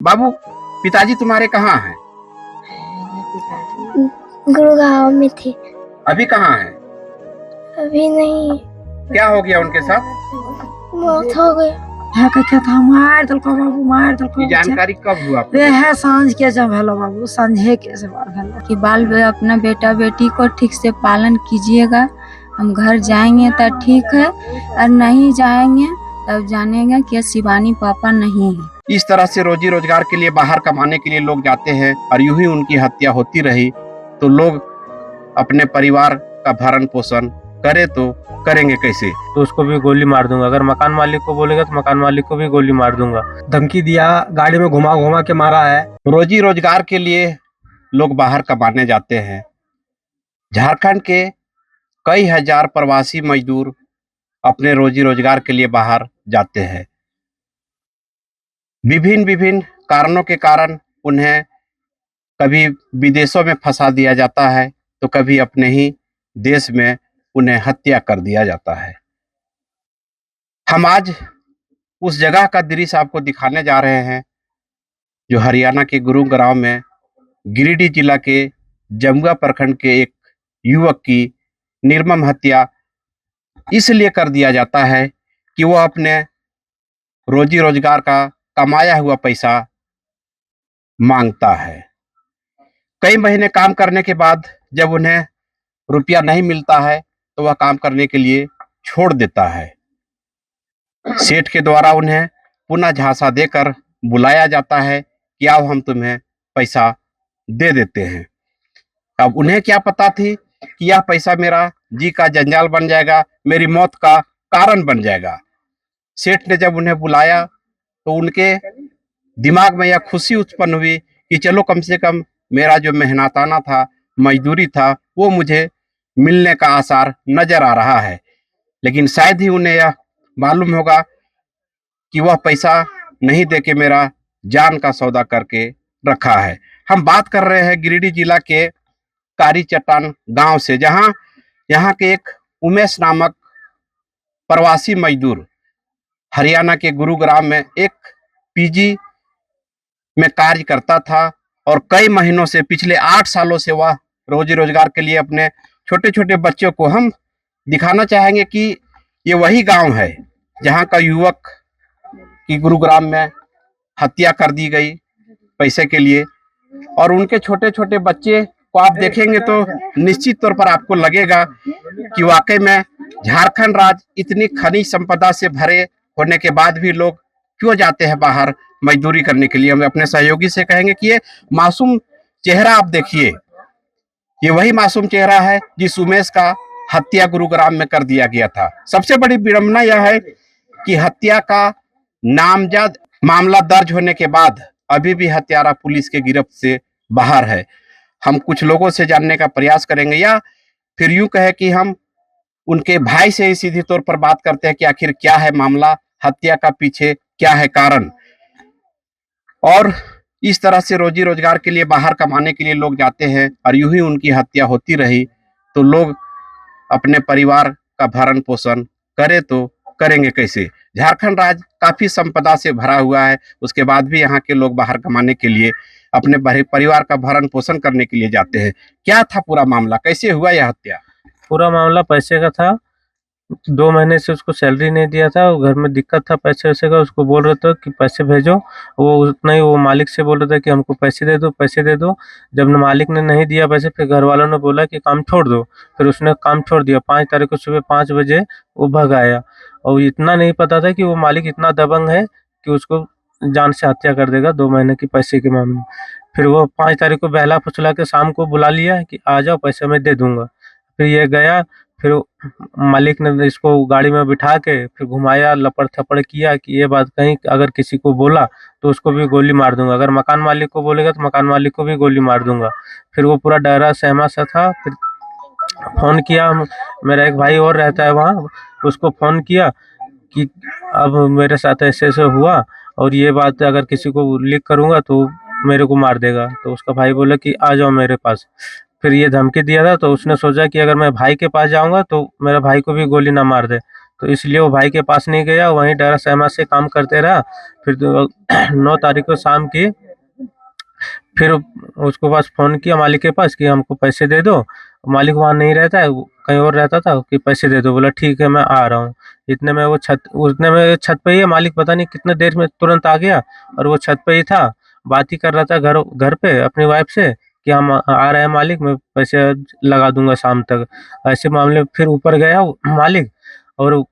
बाबू, पिताजी तुम्हारे कहाँ हैं? गुड़गांव में थे। अभी कहाँ हैं? अभी नहीं, क्या हो गया उनके साथ? मौत हो गया। है क्या था, मार दलको बाबू, मार दलको। ये जानकारी कब हुआ? वे है सांझ के जब हेलो बाबू, संझे के से बार हेलो कि अपना बेटा बेटी को ठीक से पालन कीजिएगा। हम घर जाएंगे तो ठीक है, और नहीं जाएंगे तब जानेंगे कि शिवानी पापा नहीं है। इस तरह से रोजी रोजगार के लिए बाहर कमाने के लिए लोग जाते हैं और यूं ही उनकी हत्या होती रही तो लोग अपने परिवार का भरण पोषण करे तो करेंगे कैसे? तो उसको भी गोली मार दूंगा। अगर मकान मालिक को बोलेगा तो मकान मालिक को भी गोली मार दूंगा। धमकी दिया, गाड़ी में घुमा घुमा के मारा है। रोजी रोजगार के लिए लोग बाहर कमाने जाते हैं। झारखंड के कई हजार प्रवासी मजदूर अपने रोजी रोजगार के लिए बाहर जाते हैं। विभिन्न कारणों के कारण उन्हें कभी विदेशों में फंसा दिया जाता है तो कभी अपने ही देश में उन्हें हत्या कर दिया जाता है। हम आज उस जगह का दृश्य आपको दिखाने जा रहे हैं जो हरियाणा के गुरुग्राम में गिरिडीह जिला के जमुआ प्रखंड के एक युवक की निर्मम हत्या इसलिए कर दिया जाता है कि वह अपने रोजी रोजगार का कमाया हुआ पैसा मांगता है। कई महीने काम करने के बाद जब उन्हें रुपया नहीं मिलता है तो वह काम करने के लिए छोड़ देता है। सेठ के द्वारा उन्हें पुनः झांसा देकर बुलाया जाता है कि आओ हम तुम्हें पैसा दे देते हैं। अब उन्हें क्या पता थी कि यह पैसा मेरा जी का जंजाल बन जाएगा, मेरी मौत का कारण बन जाएगा। सेठ ने जब उन्हें बुलाया तो उनके दिमाग में यह खुशी उत्पन्न हुई कि चलो कम से कम मेरा जो मेहनताना था, मजदूरी था, वो मुझे मिलने का आसार नजर आ रहा है। लेकिन शायद ही उन्हें यह मालूम होगा कि वह पैसा नहीं देके मेरा जान का सौदा करके रखा है। हम बात कर रहे हैं गिरिडीह जिला के कारी चट्टान गांव से, जहां यहाँ के एक उमेश नामक प्रवासी मजदूर हरियाणा के गुरुग्राम में एक पीजी में कार्य करता था और कई महीनों से, पिछले 8 सालों से वह रोजी रोजगार के लिए अपने छोटे छोटे बच्चों को, हम दिखाना चाहेंगे कि ये वही गांव है जहां का युवक की गुरुग्राम में हत्या कर दी गई पैसे के लिए। और उनके छोटे छोटे बच्चे को आप देखेंगे तो निश्चित तौर पर आपको लगेगा कि वाकई में झारखंड राज्य इतनी खनिज संपदा से भरे होने के बाद भी लोग क्यों जाते हैं बाहर मजदूरी करने के लिए। हम अपने सहयोगी से कहेंगे कि ये मासूम चेहरा आप देखिए, ये वही मासूम चेहरा है जिस उमेश का हत्या गुरुग्राम में कर दिया गया था। सबसे बड़ी विडंबना यह है कि हत्या का नामजद मामला दर्ज होने के बाद अभी भी हत्यारा पुलिस के गिरफ्त से बाहर है। हम कुछ लोगों से जानने का प्रयास करेंगे, या फिर यूं कहे कि हम उनके भाई से ही सीधी तौर पर बात करते हैं कि आखिर क्या है मामला, हत्या का पीछे क्या है कारण। और इस तरह से रोजी रोजगार के लिए बाहर कमाने के लिए लोग जाते हैं और यूं ही उनकी हत्या होती रही तो लोग अपने परिवार का भरण पोषण करे तो करेंगे कैसे? झारखंड राज्य काफी संपदा से भरा हुआ है, उसके बाद भी यहाँ के लोग बाहर कमाने के लिए अपने परिवार का भरण पोषण करने के लिए जाते हैं। क्या था पूरा मामला, कैसे हुआ यह हत्या? पूरा मामला पैसे का था। 2 महीने से उसको सैलरी नहीं दिया था, घर में दिक्कत था पैसे वैसे का। उसको बोल रहे थे कि पैसे भेजो, वो उतना ही वो मालिक से बोल रहा था कि हमको पैसे दे दो, पैसे दे दो। जब मालिक ने नहीं दिया पैसे, फिर घर वालों ने बोला कि काम छोड़ दो। फिर उसने काम छोड़ दिया। 5 तारीख को सुबह 5 बजे वो भग आया। और इतना नहीं पता था कि वो मालिक इतना दबंग है कि उसको जान से हत्या कर देगा 2 महीने की पैसे के मामले में। फिर वो 5 तारीख को बहला फुसला के शाम को बुला लिया कि आ जाओ, पैसे मैं दे दूंगा। फिर ये गया, फिर मालिक ने इसको गाड़ी में बिठा के फिर घुमाया, लपड़ थपड़ किया कि ये बात कहीं अगर किसी को बोला तो उसको भी गोली मार दूंगा। अगर मकान मालिक को बोलेगा तो मकान मालिक को भी गोली मार दूंगा। फिर वो पूरा डरा सहमा सा था। फिर फोन किया, मेरा एक भाई और रहता है वहाँ, उसको फोन किया कि अब मेरे साथ ऐसे ऐसे हुआ और ये बात अगर किसी को लीक करूँगा तो मेरे को मार देगा। तो उसका भाई बोला कि आ जाओ मेरे पास। फिर ये धमकी दिया था, तो उसने सोचा कि अगर मैं भाई के पास जाऊंगा तो मेरा भाई को भी गोली ना मार दे। तो इसलिए वो भाई के पास नहीं गया, वहीं डेरा सहमा से काम करते रहा। फिर 9 तारीख को शाम की फिर उसको पास फोन किया मालिक के पास कि हमको पैसे दे दो। मालिक वहाँ नहीं रहता है, वो कहीं और रहता था, कि पैसे दे दो। बोला ठीक है मैं आ रहा हूँ। उतने में छत पे ही है, मालिक पता नहीं कितने देर में तुरंत आ गया और वो छत पे ही था, बात ही कर रहा था घर घर पे अपनी वाइफ से कि हम आ रहे हैं मालिक, मैं पैसे लगा दूंगा शाम तक। ऐसे मामले में फिर ऊपर गया वो मालिक और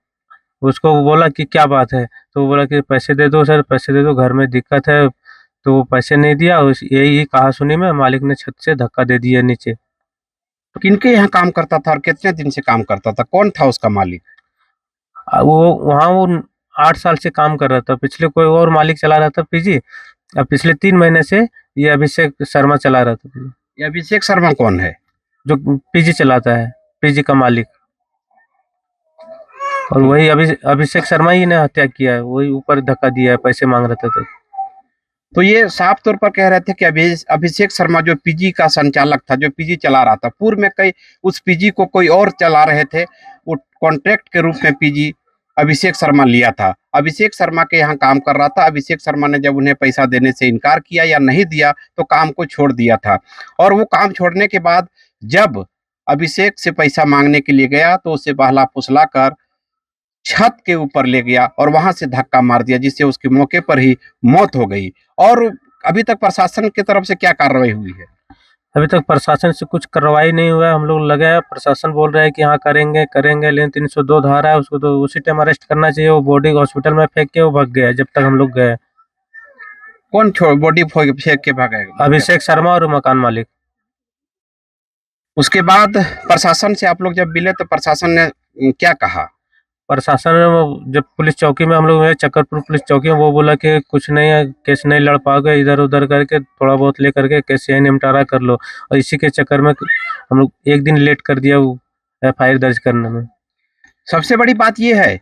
उसको बोला कि क्या बात है, तो वो बोला कि पैसे दे दो सर, पैसे दे दो, घर में दिक्कत है। तो वो पैसे नहीं दिया, उस यही कहा सुनी में मालिक ने छत से धक्का दे दिया नीचे। किनके यहाँ काम करता था और कितने दिन से काम करता था? कौन था उसका मालिक? वो वहाँ वो 8 साल से काम कर रहा था, पिछले कोई और मालिक चला रहा था पीजी, अब पिछले 3 महीने से ये अभिषेक शर्मा चला रहा था PG। ये अभिषेक शर्मा कौन है? जो पीजी चलाता है, पीजी का मालिक। और वही अभिषेक शर्मा ही ने हत्या किया है, वही ऊपर धक्का दिया है, पैसे मांग रहा था। तो ये साफ तौर पर कह रहे थे कि अभिषेक शर्मा जो पीजी का संचालक था, जो पीजी चला रहा था, पूर्व में कई उस पीजी को कोई और चला रहे थे, वो कॉन्ट्रैक्ट के रूप में पीजी अभिषेक शर्मा लिया था, अभिषेक शर्मा के यहाँ काम कर रहा था। अभिषेक शर्मा ने जब उन्हें पैसा देने से इनकार किया या नहीं दिया तो काम को छोड़ दिया था। और वो काम छोड़ने के बाद जब अभिषेक से पैसा मांगने के लिए गया तो उसे बहला फुसला कर छत के ऊपर ले गया और वहां से धक्का मार दिया, जिससे उसकी मौके पर ही मौत हो गई। और अभी तक प्रशासन की तरफ से क्या कार्रवाई हुई है? अभी तक प्रशासन से कुछ कार्रवाई नहीं हुआ है। हम लोग लगे हैं, प्रशासन बोल रहा है कि हाँ करेंगे करेंगे, लेकिन 302 धारा है, उसको तो उसी टाइम अरेस्ट करना चाहिए। वो बॉडी हॉस्पिटल में फेंक के वो भाग गया जब तक हम लोग गए। कौन बॉडी फेंक के भागा है? अभिषेक शर्मा और मकान मालिक। उसके बाद प्रशासन से आप लोग जब मिले तो प्रशासन ने क्या कहा? प्रशासन ने वो जब पुलिस चौकी में हम लोग गए, चक्करपुर पुलिस चौकी में, वो बोला कि कुछ नहीं है, केस नहीं लड़ पाओगे, इधर उधर करके थोड़ा बहुत ले करके केस यही निपटारा कर लो। और इसी के चक्कर में हम लोग एक दिन लेट कर दिया वो FIR दर्ज करने में। सबसे बड़ी बात यह है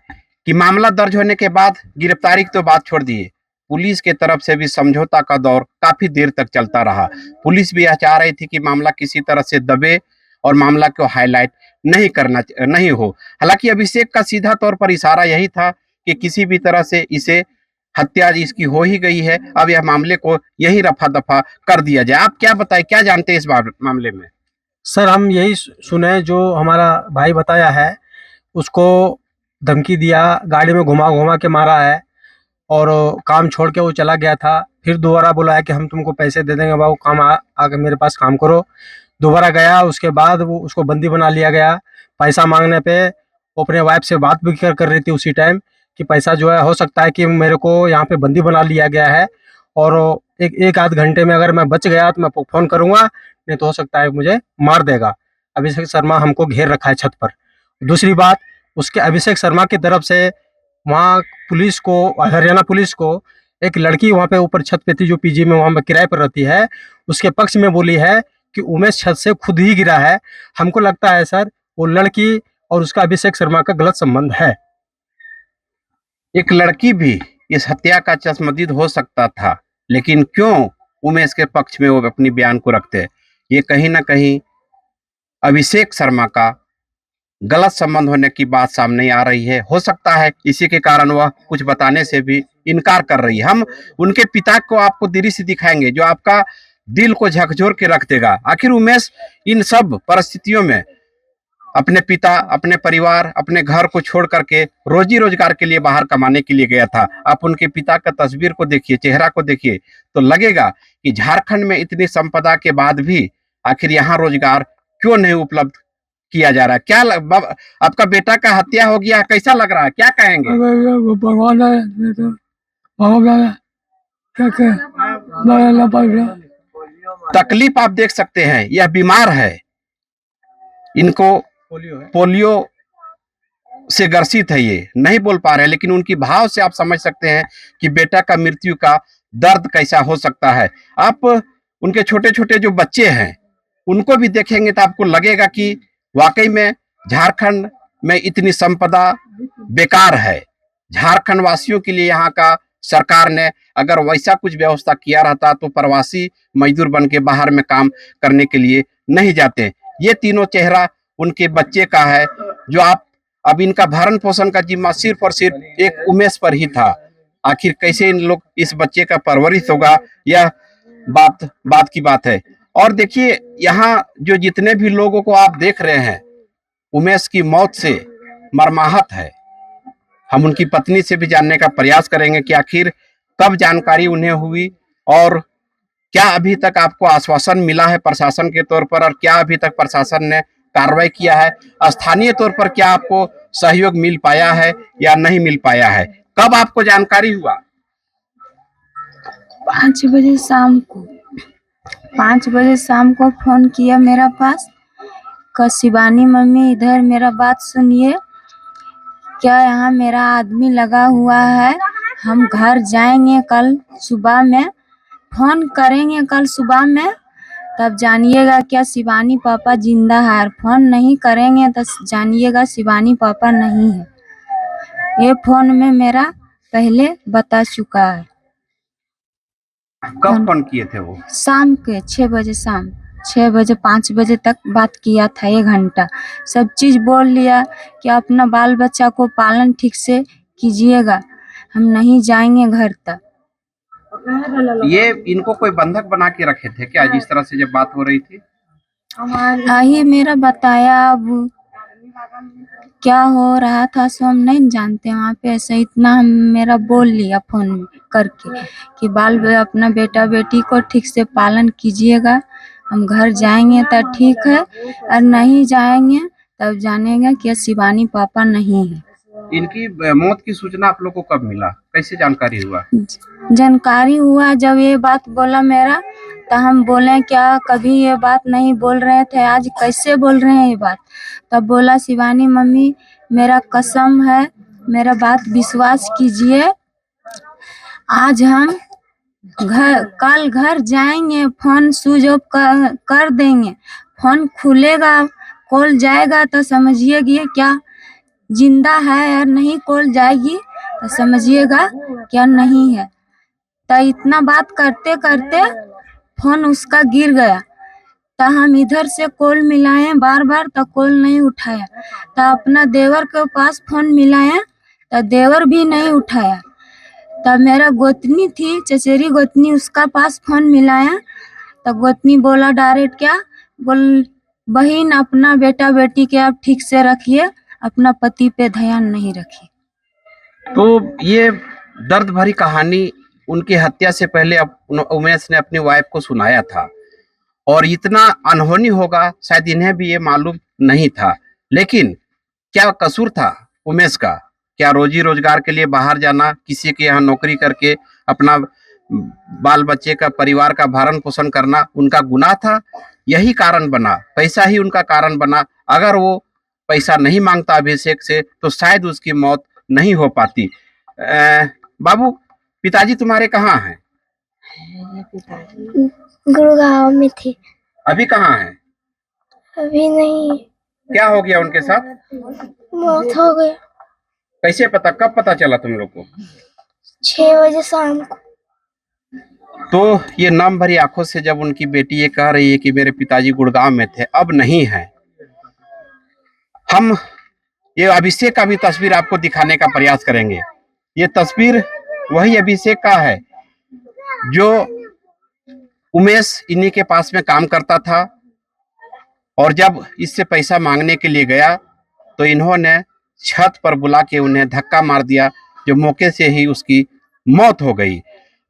कि मामला दर्ज होने के बाद गिरफ्तारी की तो बात छोड़ दिए, पुलिस के तरफ से भी समझौता का दौर काफी देर तक चलता रहा। पुलिस भी यह चाह रही थी कि मामला किसी तरह से दबे और मामला को हाईलाइट नहीं हो। हालांकि अभिषेक का सीधा तौर पर इशारा यही था कि किसी भी तरह से इसे हत्या इसकी हो ही गई है, अब यह मामले को यही रफा दफा कर दिया जाए। आप क्या बताएं, क्या जानते हैं इस मामले में? सर हम यही सुने जो हमारा भाई बताया है, उसको धमकी दिया, गाड़ी में घुमा घुमा के मारा है और काम छोड़ के वो चला गया था। फिर दोबारा बोला है कि हम तुमको पैसे दे देंगे बाबू, काम आके मेरे पास काम करो। दोबारा गया, उसके बाद वो उसको बंदी बना लिया गया। पैसा मांगने पे वो अपने वाइफ से बात भी कर रही थी उसी टाइम कि पैसा जो है हो सकता है कि मेरे को यहाँ पे बंदी बना लिया गया है और एक आध घंटे में अगर मैं बच गया तो मैं फ़ोन करूँगा, नहीं तो हो सकता है मुझे मार देगा। अभिषेक शर्मा हमको घेर रखा है छत पर। दूसरी बात, उसके अभिषेक शर्मा की तरफ से वहाँ पुलिस को, हरियाणा पुलिस को, एक लड़की वहाँ पे ऊपर छत पे थी जो पीजी में वहाँ पे किराए पर रहती है, उसके पक्ष में बोली है कि उमेश छत से खुद ही गिरा है। हमको लगता है सर वो लड़की और उसका अभिषेक शर्मा का गलत संबंध है। एक लड़की भी इस हत्या का चश्मदीद हो सकता था, लेकिन क्यों उमेश के पक्ष में वो अपनी बयान को रखते हैं? ये कहीं ना कहीं अभिषेक शर्मा का गलत संबंध होने की बात सामने आ रही है। हो सकता है इसी के कारण वह कुछ बताने से भी इनकार कर रही है। हम उनके पिता को आपको दृश्य दिखाएंगे जो आपका दिल को झकझोर के रख देगा। आखिर उमेश इन सब परिस्थितियों में अपने पिता, अपने परिवार, अपने घर को छोड़ करके रोजी रोजगार के लिए बाहर कमाने के लिए गया था। आप उनके पिता का तस्वीर को देखिए, चेहरा को देखिए, तो लगेगा कि झारखंड में इतनी संपदा के बाद भी आखिर यहाँ रोजगार क्यों नहीं उपलब्ध किया जा रहा है? क्या आपका बेटा का हत्या हो गया, कैसा लग रहा है, क्या कहेंगे? तकलीफ आप देख सकते हैं, यह बीमार है, इनको पोलियो से ग्रसित है, ये नहीं बोल पा रहे, लेकिन उनकी भाव से आप समझ सकते हैं कि बेटा का मृत्यु का दर्द कैसा हो सकता है। आप उनके छोटे छोटे जो बच्चे हैं उनको भी देखेंगे तो आपको लगेगा कि वाकई में झारखंड में इतनी संपदा बेकार है। झारखंड वासियों के लिए यहाँ का सरकार ने अगर वैसा कुछ व्यवस्था किया रहता तो प्रवासी मजदूर बन के बाहर में काम करने के लिए नहीं जाते। ये तीनों चेहरा उनके बच्चे का है जो आप अब इनका भरण पोषण का जिम्मा सिर्फ और सिर्फ एक उमेश पर ही था। आखिर कैसे इन लोग इस बच्चे का परवरिश होगा, यह बात की बात है। और देखिए यहाँ जो जितने भी लोगों को आप देख रहे हैं, उमेश की मौत से मर्माहत है। हम उनकी पत्नी से भी जानने का प्रयास करेंगे कि आखिर कब जानकारी उन्हें हुई और क्या अभी तक आपको आश्वासन मिला है प्रशासन के तौर पर, और क्या अभी तक प्रशासन ने कार्रवाई किया है। स्थानीय तौर पर क्या आपको सहयोग मिल पाया है या नहीं मिल पाया है, कब आपको जानकारी हुआ? 5 बजे शाम को 5 बजे शाम को फोन किया मेरा पास, शिवानी मम्मी इधर मेरा बात सुनिए, क्या यहाँ मेरा आदमी लगा हुआ है, हम घर जाएंगे कल सुबह में, फोन करेंगे कल सुबह में, तब जानिएगा क्या शिवानी पापा जिंदा है, और फोन नहीं करेंगे तो जानिएगा शिवानी पापा नहीं है। ये फोन में मेरा पहले बता चुका है। कब फोन किए थे वो? शाम के 6 बजे, शाम 6 बजे 5 बजे तक बात किया था, 1 घंटा। सब चीज बोल लिया कि अपना बाल बच्चा को पालन ठीक से कीजिएगा, हम नहीं जाएंगे घर तक। ये इनको कोई बंधक बना के रखे थे क्या, जिस तरह से जब बात हो रही थी? ही मेरा बताया, अब क्या हो रहा था सो हम नहीं जानते। वहाँ पे ऐसा इतना हम मेरा बोल लिया फोन में करके कि अपना बेटा बेटी को ठीक से पालन कीजिएगा, हम घर जाएंगे तो ठीक है, और नहीं जाएंगे तब जानेगा कि शिवानी पापा नहीं है। इनकी मौत की सूचना आप लोग को कब मिला, कैसे जानकारी हुआ? जानकारी हुआ जब ये बात बोला मेरा, तो हम बोले क्या कभी ये बात नहीं बोल रहे थे, आज कैसे बोल रहे हैं ये बात। तब बोला शिवानी मम्मी मेरा कसम है, मेरा बात विश्वास कीजिए, आज हम कल घर जाएंगे, फोन स्विच ऑफ कर देंगे, फोन खुलेगा कॉल जाएगा तो समझिएगा क्या जिंदा है, और नहीं कॉल जाएगी तो समझिएगा क्या नहीं है। तो इतना बात करते करते फोन उसका गिर गया, तो हम इधर से कॉल मिलाए बार बार, तो कॉल नहीं उठाया। तो अपना देवर के पास फोन मिलाया तो देवर भी नहीं उठाया। तब मेरा गोतनी थी, चचेरी गोतनी, उसका पास फोन मिलाया तो गोतनी बोला डायरेक्ट क्या बोल, बहन अपना बेटा बेटी के आप ठीक से रखिए, अपना पति पे ध्यान नहीं रखिए। तो ये दर्द भरी कहानी उनकी हत्या से पहले उमेश ने अपनी वाइफ को सुनाया था, और इतना अनहोनी होगा शायद इन्हें भी ये मालूम नहीं था। लेकिन क्या कसूर था उमेश का? क्या रोजी रोजगार के लिए बाहर जाना, किसी के यहाँ नौकरी करके अपना बाल बच्चे का परिवार का भरण पोषण करना उनका गुनाह था? यही कारण बना, पैसा ही उनका कारण बना। अगर वो पैसा नहीं मांगता अभिषेक से तो शायद उसकी मौत नहीं हो पाती। बाबू, पिताजी तुम्हारे कहाँ हैं? गुड़गांव में थे। अभी कहाँ हैं? अभी नहीं। क्या हो गया उनके साथ? मौत हो गया। कैसे पता, कब पता चला तुम लोग को? 6 बजे शाम को। तो ये नम भरी आंखों से जब उनकी बेटी ये कह रही है कि मेरे पिताजी गुड़गांव में थे, अब नहीं है, हम ये अभिषेक का भी तस्वीर आपको दिखाने का प्रयास करेंगे। ये तस्वीर वही अभिषेक का है जो उमेश इन्हीं के पास में काम करता था, और जब इससे पैसा मांगने के लिए गया तो इन्होंने छत पर बुला के उन्हें धक्का मार दिया, जो मौके से ही उसकी मौत हो गई।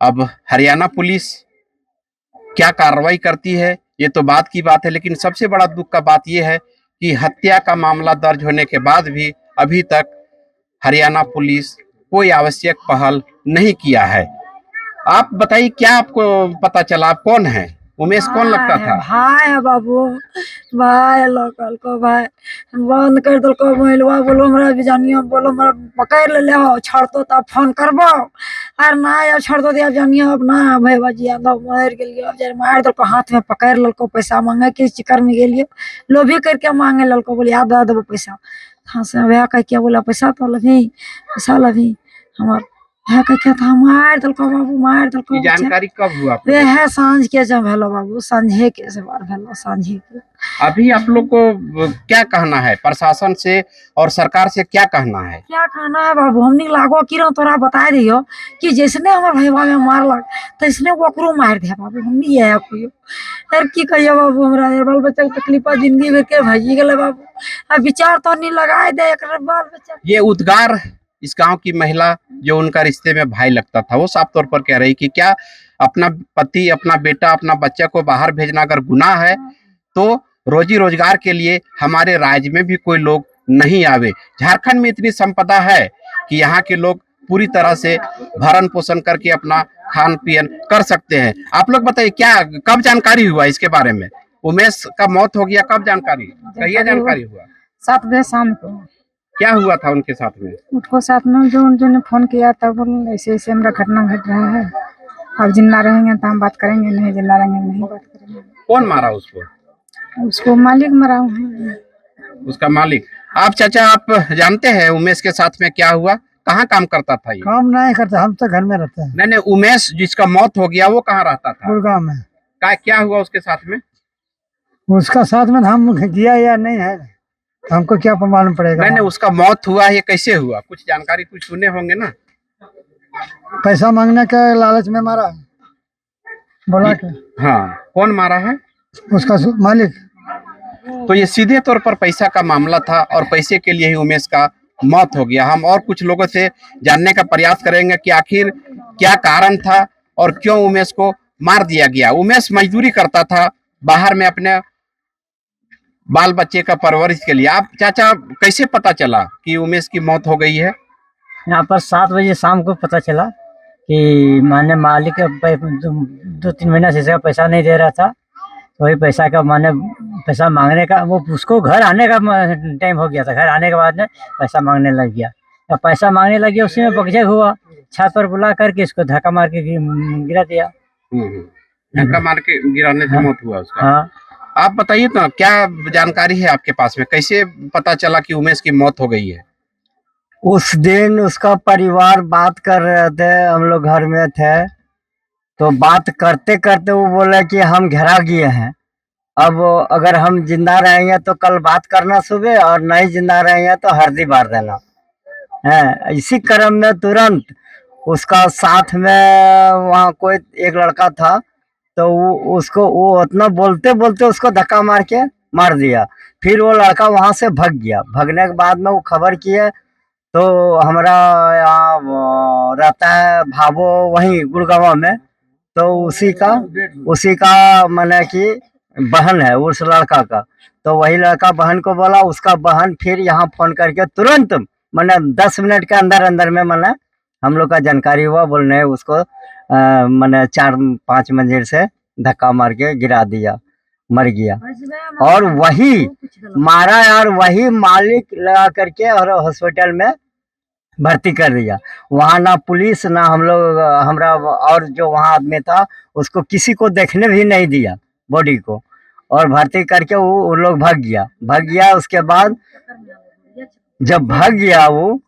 अब हरियाणा पुलिस क्या कार्रवाई करती है ये तो बात की बात है, लेकिन सबसे बड़ा दुख का बात यह है कि हत्या का मामला दर्ज होने के बाद भी अभी तक हरियाणा पुलिस कोई आवश्यक पहल नहीं किया है। आप बताइए, क्या आपको पता चला, आप कौन है? उमेश कौन लगता था? भाई है बाबू, भाई लोकल को भाई बंद कर दल को महिलवा बोलो हमरा भी जानियो, बोलो हमरा पकड़ ले ले छोड़ तो तब फोन करबो, और ना या छोड़ दो दिया जानियो, अब ना भाई बाजी आंदा मार के लिए अब जरे मार दल को हाथ में पकड़ लल को, पैसा मांगे के चक्कर में गेलियो, लोभी करके मांगे लल को, बोले याद दे पैसा, हां से भैया कह के बोला पैसा तो लभी, पैसा लभी हमार है क्या था, मार दलको बाबू, मार दलको ये बच्चा। जानकारी कब हुआ आपको? वे है सांझ के जब भेलो बाबू, सांझे के से बार भेलो, सांझे के। अभी आप लोग को क्या कहना है प्रशासन से और सरकार से, क्या कहना है? क्या कहना है बाबू, हमनी लागो किरो तोरा बता दियो कि जैसने हमर भैया में मारलक तैसने ओकरो मार दे बाबू, हमनी ये कोई यार की कहियो बाबू, हमरा यार बाल बच्चा के तकलीफा जिंदगी भर के भजी गेले बाबू। अब विचार तो नहीं लगाए दे एकरे बाल बच्चा। ये उद्गार इस गांव की महिला जो उनका रिश्ते में भाई लगता था, वो साफ तौर पर कह रही कि क्या अपना पति, अपना बेटा, अपना बच्चा को बाहर भेजना अगर गुनाह है तो रोजी रोजगार के लिए हमारे राज्य में भी कोई लोग नहीं आवे। झारखंड में इतनी संपदा है कि यहाँ के लोग पूरी तरह से भरण पोषण करके अपना खान पियन कर सकते हैं। आप लोग बताइए, क्या कब जानकारी हुआ इसके बारे में? उमेश का मौत हो गया, कब जानकारी, कहिए जानकारी हुआ? 7 बजे शाम को क्या हुआ था उनके साथ में? उसको साथ में जो ने फोन किया था, बोल ऐसे ऐसे हमारा घटना घट रहा है, अब जिंदा रहेंगे तो हम बात करेंगे, नहीं जिंदा रहेंगे नहीं बात करेंगे। कौन मारा उसको? उसको मालिक मरा हुआ है। उसका मालिक। आप चाचा, आप जानते हैं उमेश के साथ में क्या हुआ? कहाँ काम करता था ये? काम नहीं करता, हम तो घर में रहते हैं। नहीं, उमेश जिसका मौत हो गया वो कहाँ रहता था? गुड़गांव में। क्या हुआ उसके साथ में? उसका साथ में हम किया या नहीं है, हमको क्या मालूम पड़ेगा। नहीं, उसका मौत हुआ, ये कैसे हुआ? कुछ जानकारी कुछ सुने होंगे ना? पैसा मांगने के लालच में मारा, बोला के। हाँ, कौन मारा है? उसका मालिक। तो ये सीधे तौर पर पैसा का मामला था और पैसे के लिए ही उमेश का मौत हो गया। हम और कुछ लोगों से जानने का प्रयास करेंगे कि आखिर क्या कारण था और क्यों उमेश को मार दिया गया। उमेश मजदूरी करता था बाहर में अपने बाल बच्चे का परवरिश के लिए। आप चाचा, कैसे पता चला कि उमेश की मौत हो गई है? यहाँ पर 7 बजे शाम को पता चला कि माने मालिक 2-3 महीना से इसका पैसा नहीं दे रहा था, तो वही पैसा का माने पैसा मांगने का, वो उसको घर आने का टाइम हो गया था, घर आने के बाद में पैसा मांगने लग गया। जब पैसा मांगने लग गया उसी में बकझक हुआ, छत पर बुला करके इसको धक्का मार के गिरा दिया। धक्का मार के गिराने से मौत हुआ उसका। हाँ, आप बताइए ना, क्या जानकारी है आपके पास में, कैसे पता चला कि उमेश की मौत हो गई है? उस दिन उसका परिवार बात कर रहे थे, हम लोग घर में थे, तो बात करते करते वो बोले कि हम घेरा गए हैं, अब अगर हम जिंदा रहेंगे तो कल बात करना सुबह, और नहीं जिंदा रहेंगे तो हल्दी बार देना है। इसी क्रम में तुरंत उसका साथ में वहाँ कोई एक लड़का था, तो वो उतना बोलते बोलते उसको धक्का मार के मार दिया। फिर वो लड़का वहां से भाग गया। भागने के बाद में वो खबर किए तो हमारा यहाँ रहता है भावो वहीं गुड़गांव में, तो उसी का माने कि बहन है उस लड़का का, तो वही लड़का बहन को बोला, उसका बहन फिर यहाँ फोन करके तुरंत माने 10 मिनट के अंदर अंदर में माने हम लोग का जानकारी हुआ, बोलने उसको माने 4-5 मंजिल से धक्का मार के गिरा दिया, मर गया। और वही मारा यार, वही मालिक लगा करके और हॉस्पिटल में भर्ती कर दिया। वहाँ ना पुलिस ना हम लोग, हमरा और जो वहाँ आदमी था उसको किसी को देखने भी नहीं दिया बॉडी को, और भर्ती करके वो लोग भाग गया। उसके बाद जब भाग गया वो,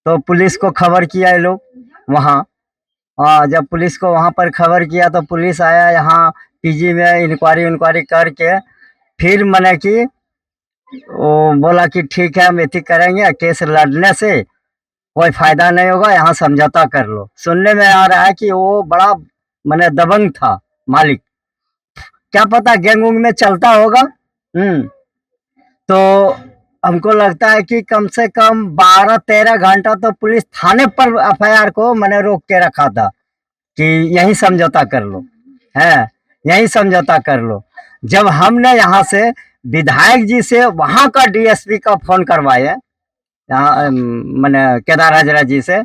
तो पुलिस को खबर किया ये लोग वहाँ। जब पुलिस को वहाँ पर खबर किया तो पुलिस आया यहाँ पीजी में, इंक्वायरी करके फिर मैंने कि वो बोला कि ठीक है हम एथी करेंगे, केस लड़ने से कोई फायदा नहीं होगा, यहाँ समझौता कर लो। सुनने में आ रहा है कि वो बड़ा मैंने दबंग था मालिक, क्या पता गैंग वैंग में चलता होगा। तो हमको लगता है कि कम से कम 12-13 घंटा तो पुलिस थाने पर एफआईआर को मैंने रोक के रखा था कि यही समझौता कर लो, है यही समझौता कर लो। जब हमने यहाँ से विधायक जी से वहाँ का डीएसपी का फोन करवाए, यहाँ मैंने केदार हजरा जी से,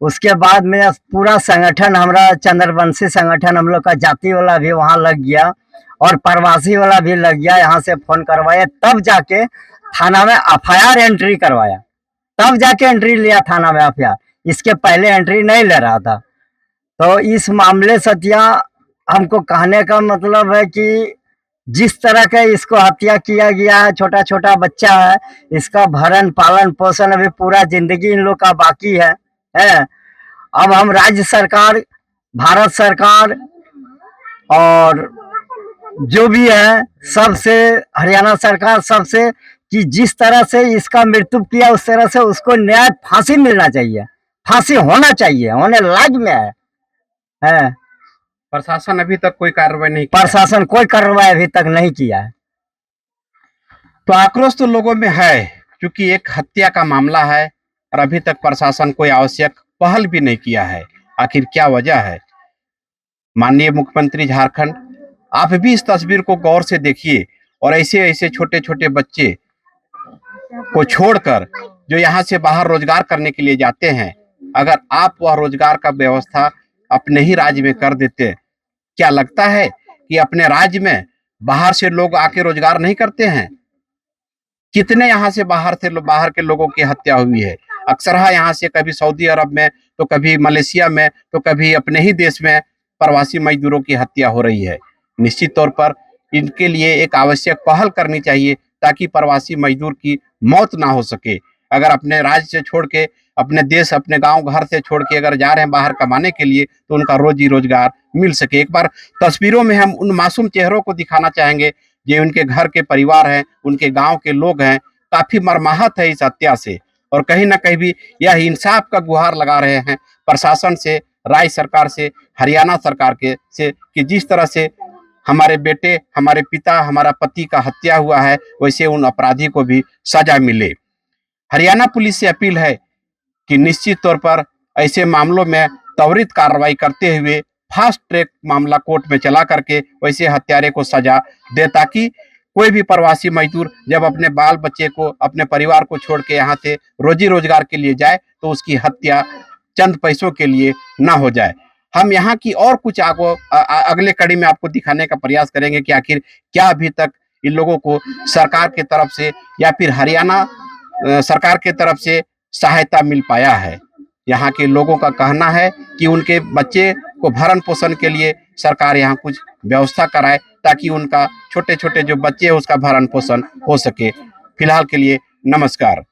उसके बाद में पूरा संगठन हमारा चंद्रवंशी संगठन हम लोग का जाति वाला भी वहाँ लग गया और प्रवासी वाला भी लग गया। यहाँ से फोन करवाया, तब जाके थाना में एफआईआर एंट्री करवाया, तब जाके एंट्री लिया थाना में एफआईआर, इसके पहले एंट्री नहीं ले रहा था। तो इस मामले सत्या हमको कहने का मतलब है कि जिस तरह का इसको हत्या किया गया है, छोटा छोटा बच्चा है, इसका भरण पालन पोषण अभी पूरा जिंदगी इन लोग का बाकी है। अब हम राज्य सरकार, भारत सरकार और जो भी है सबसे, हरियाणा सरकार सबसे, कि जिस तरह से इसका मृत्यु किया उस तरह से उसको न्याय, फांसी मिलना चाहिए, फांसी होना चाहिए, होने लायक में है। प्रशासन अभी तक कोई कार्रवाई नहीं की है। प्रशासन कोई कार्रवाई अभी तक नहीं किया है। तो आक्रोश तो लोगों में है, क्योंकि एक हत्या का मामला है और अभी तक प्रशासन कोई आवश्यक पहल भी नहीं किया है। आखिर क्या वजह है? माननीय मुख्यमंत्री झारखंड, आप भी इस तस्वीर को गौर से देखिए और ऐसे ऐसे छोटे छोटे बच्चे को छोड़कर जो यहाँ से बाहर रोजगार करने के लिए जाते हैं, अगर आप वह रोजगार का व्यवस्था अपने ही राज्य में कर देते, क्या लगता है कि अपने राज्य में बाहर से लोग आके रोजगार नहीं करते हैं? कितने यहाँ से बाहर के लोगों की हत्या हुई है। अक्सर यहाँ से कभी सऊदी अरब में, तो कभी मलेशिया में, तो कभी अपने ही देश में प्रवासी मजदूरों की हत्या हो रही है। निश्चित तौर पर इनके लिए एक आवश्यक पहल करनी चाहिए ताकि प्रवासी मजदूर की मौत ना हो सके। अगर अपने राज्य से छोड़ के, अपने देश, अपने गांव घर से छोड़ के अगर जा रहे हैं बाहर कमाने के लिए, तो उनका रोजी रोजगार मिल सके। एक बार तस्वीरों में हम उन मासूम चेहरों को दिखाना चाहेंगे जो उनके घर के परिवार हैं, उनके गांव के लोग हैं, काफी मर्माहत है इस हत्या से और कहीं ना कहीं भी यह इंसाफ का गुहार लगा रहे हैं प्रशासन से, राज्य सरकार से, हरियाणा सरकार के से, कि जिस तरह से हमारे बेटे, हमारे पिता, हमारा पति का हत्या हुआ है, वैसे उन अपराधी को भी सजा मिले। हरियाणा पुलिस से अपील है कि निश्चित तौर पर ऐसे मामलों में त्वरित कार्रवाई करते हुए फास्ट ट्रैक मामला कोर्ट में चला करके वैसे हत्यारे को सजा दे, ताकि कोई भी प्रवासी मजदूर जब अपने बाल बच्चे को, अपने परिवार को छोड़ के यहाँ से रोजी रोजगार के लिए जाए तो उसकी हत्या चंद पैसों के लिए ना हो जाए। हम यहाँ की और कुछ अगले कड़ी में आपको दिखाने का प्रयास करेंगे कि आखिर क्या अभी तक इन लोगों को सरकार के तरफ से या फिर हरियाणा सरकार के तरफ से सहायता मिल पाया है। यहाँ के लोगों का कहना है कि उनके बच्चे को भरण पोषण के लिए सरकार यहाँ कुछ व्यवस्था कराए ताकि उनका छोटे छोटे जो बच्चे हैं उसका भरण पोषण हो सके। फिलहाल के लिए नमस्कार।